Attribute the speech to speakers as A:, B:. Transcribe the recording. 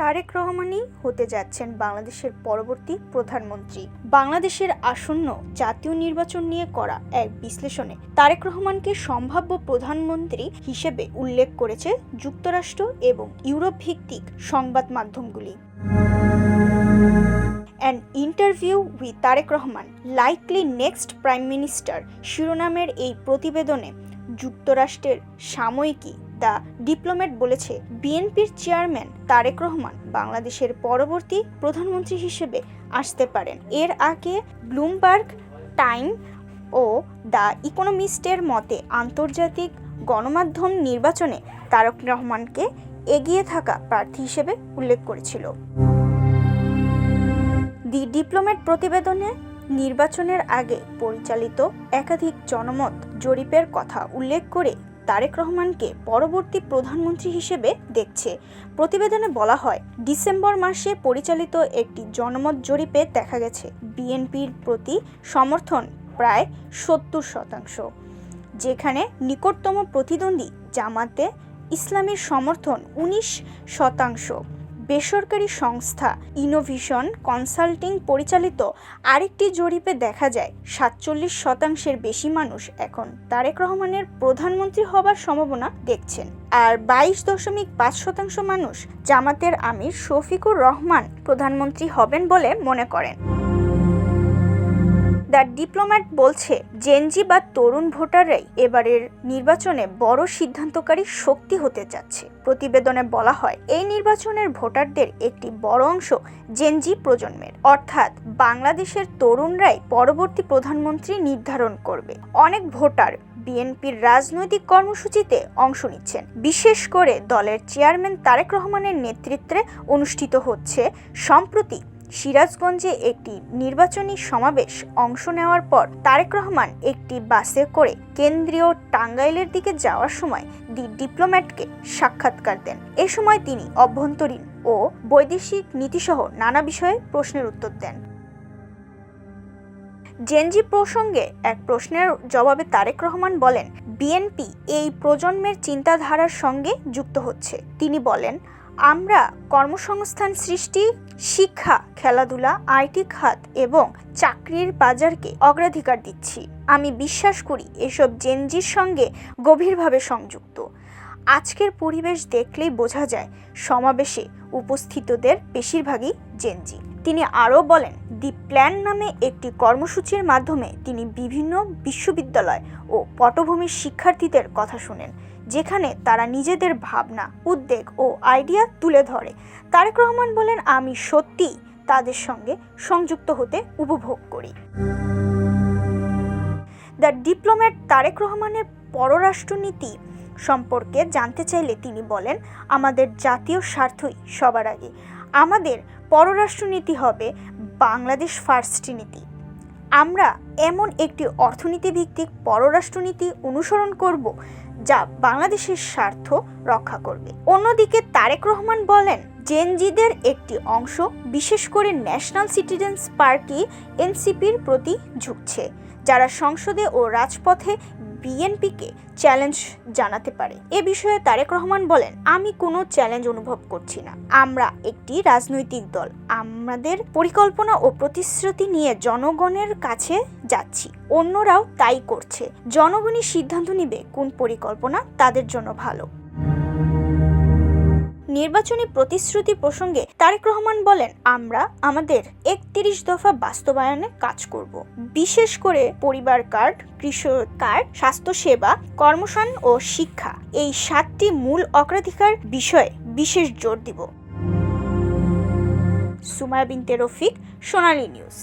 A: তারেক রহমানই হতে যাচ্ছেন বাংলাদেশের পরবর্তী প্রধানমন্ত্রী। বাংলাদেশের আসন্ন জাতীয় নির্বাচন নিয়ে করা এক বিশ্লেষণে তারেক রহমানকে সম্ভাব্য প্রধানমন্ত্রী হিসেবে উল্লেখ করেছে যুক্তরাষ্ট্র এবং ইউরোপ ভিত্তিক সংবাদ মাধ্যমগুলি। An interview with Tarek Rahman, likely next prime minister শিরোনামের এই প্রতিবেদনে যুক্তরাষ্ট্রের সাময়িকী দ্য ডিপ্লোম্যাট বলেছে, বিএনপির চেয়ারম্যান তারেক রহমান বাংলাদেশের পরবর্তী প্রধানমন্ত্রী হিসেবে আসতে পারেন। এর আগে ব্লুমবার্গ টাইম ও দ্য ইকোনমিস্টের মতে আন্তর্জাতিক গণমাধ্যম নির্বাচনে তারেক রহমানকে এগিয়ে থাকা প্রার্থী হিসেবে উল্লেখ করেছিল। দি ডিপ্লোম্যাট প্রতিবেদনে নির্বাচনের আগে পরিচালিত একাধিক জনমত জরিপের কথা উল্লেখ করে তারেক রহমানকে পরবর্তী প্রধানমন্ত্রী হিসেবে দেখছে। প্রতিবেদনে বলা হয়, ডিসেম্বর মাসে পরিচালিত একটি জনমত জরিপে দেখা গেছে বিএনপির প্রতি সমর্থন প্রায় 70%, যেখানে নিকটতম প্রতিদ্বন্দ্বী জামাতে ইসলামীর সমর্থন 19%। বেসরকারি সংস্থা ইনোভেশন কনসাল্টিং পরিচালিত আরেকটি জরিপে দেখা যায় 47%-এর বেশি মানুষ এখন তারেক রহমানের প্রধানমন্ত্রী হবার সম্ভাবনা দেখছেন, আর 22.5% মানুষ জামাতের আমির শফিকুর রহমান প্রধানমন্ত্রী হবেন বলে মনে করেন। দ্য ডিপ্লোম্যাট বলছে, জেনজি বা তরুণ ভোটাররাই এবারের নির্বাচনে বড় সিদ্ধান্তকারী শক্তি হতে যাচ্ছে। প্রতিবেদনে বলা হয়, এই নির্বাচনের ভোটারদের একটি বড় অংশ জেনজি প্রজন্মের, অর্থাৎ বাংলাদেশের তরুণরাই পরবর্তী প্রধানমন্ত্রী নির্ধারণ করবে। অনেক ভোটার বিএনপির রাজনৈতিক কর্মসূচিতে অংশ নিচ্ছেন। বিশেষ করে দলের চেয়ারম্যান তারেক রহমানের নেতৃত্বে অনুষ্ঠিত হচ্ছে সম্প্রতি সিরাজগঞ্জে একটি নির্বাচনী সমাবেশ অংশ নেওয়ার পর তারেক রহমান একটি বাসে করে কেন্দ্রীয় টাঙ্গাইলের দিকে যাওয়ার সময় দি ডিপ্লোম্যাটকে সাক্ষাৎকার দেন। এ সময় তিনি অভ্যন্তরীণ ও বৈদেশিক নীতিসহ নানা বিষয়ে প্রশ্নের উত্তর দেন। জেনজি প্রসঙ্গে এক প্রশ্নের জবাবে তারেক রহমান বলেন, বিএনপি এই প্রজন্মের চিন্তাধারার সঙ্গে যুক্ত হচ্ছে। তিনি বলেন, আমরা কর্মসংস্থান সৃষ্টি, শিক্ষা, খেলাধুলা, আইটি খাত এবং চাকরির বাজারকে অগ্রাধিকার দিচ্ছি। আমি বিশ্বাস করি এসব জেনজির সঙ্গে গভীরভাবে সংযুক্ত। আজকের পরিবেশ দেখলেই বোঝা যায় সমাবেশে উপস্থিতদের বেশিরভাগই জেনজি। তিনি আরও বলেন, দি প্ল্যান নামে একটি কর্মসূচির মাধ্যমে তিনি বিভিন্ন বিশ্ববিদ্যালয় ও পটভূমির শিক্ষার্থীদের কথা শুনেন, যেখানে তারা নিজেদের ভাবনা, উদ্বেগ ও আইডিয়া তুলে ধরে। তারেক রহমান বলেন, আমি সত্যিই তাদের সঙ্গে সংযুক্ত হতে উপভোগ করি। দ্য ডিপ্লোম্যাট তারেক রহমানের পররাষ্ট্রনীতি সম্পর্কে জানতে চাইলে তিনি বলেন, আমাদের জাতীয় স্বার্থই সবার আগে। আমাদের পররাষ্ট্রনীতি হবে বাংলাদেশ ফার্স্ট নীতি। আমরা এমন একটি অর্থনীতিভিত্তিক পররাষ্ট্রনীতি অনুসরণ করব যা বাংলাদেশের স্বার্থ রক্ষা করবে। অন্যদিকে তারেক রহমান বলেন, জেনজিদের একটি অংশ বিশেষ করে ন্যাশনাল সিটিজেন্স পার্টি এনসিপির প্রতি ঝুঁকছে, যারা সংসদে ও রাজপথে বিএনপিকে চ্যালেঞ্জ জানাতে পারে। এ বিষয়ে তারেক রহমান বলেন, আমি কোনো চ্যালেঞ্জ অনুভব করছি না। আমরা একটি রাজনৈতিক দল, আমাদের পরিকল্পনা ও প্রতিশ্রুতি নিয়ে জনগণের কাছে যাচ্ছি। অন্যরাও তাই করছে। জনগণই সিদ্ধান্ত নেবে কোন পরিকল্পনা তাদের জন্য ভালো। নির্বাচনী প্রতিশ্রুতি প্রসঙ্গে তারেক রহমান বলেন, আমরা আমাদের 31 দফা বাস্তবায়নে কাজ করব। বিশেষ করে পরিবার কার্ড, কৃষক কার্ড, স্বাস্থ্যসেবা, কর্মসংস্থান ও শিক্ষা, এই 7টি মূল অগ্রাধিকার বিষয়ে বিশেষ জোর দিব। সুমাইয়া বিনতে রফিক, সোনালী নিউজ।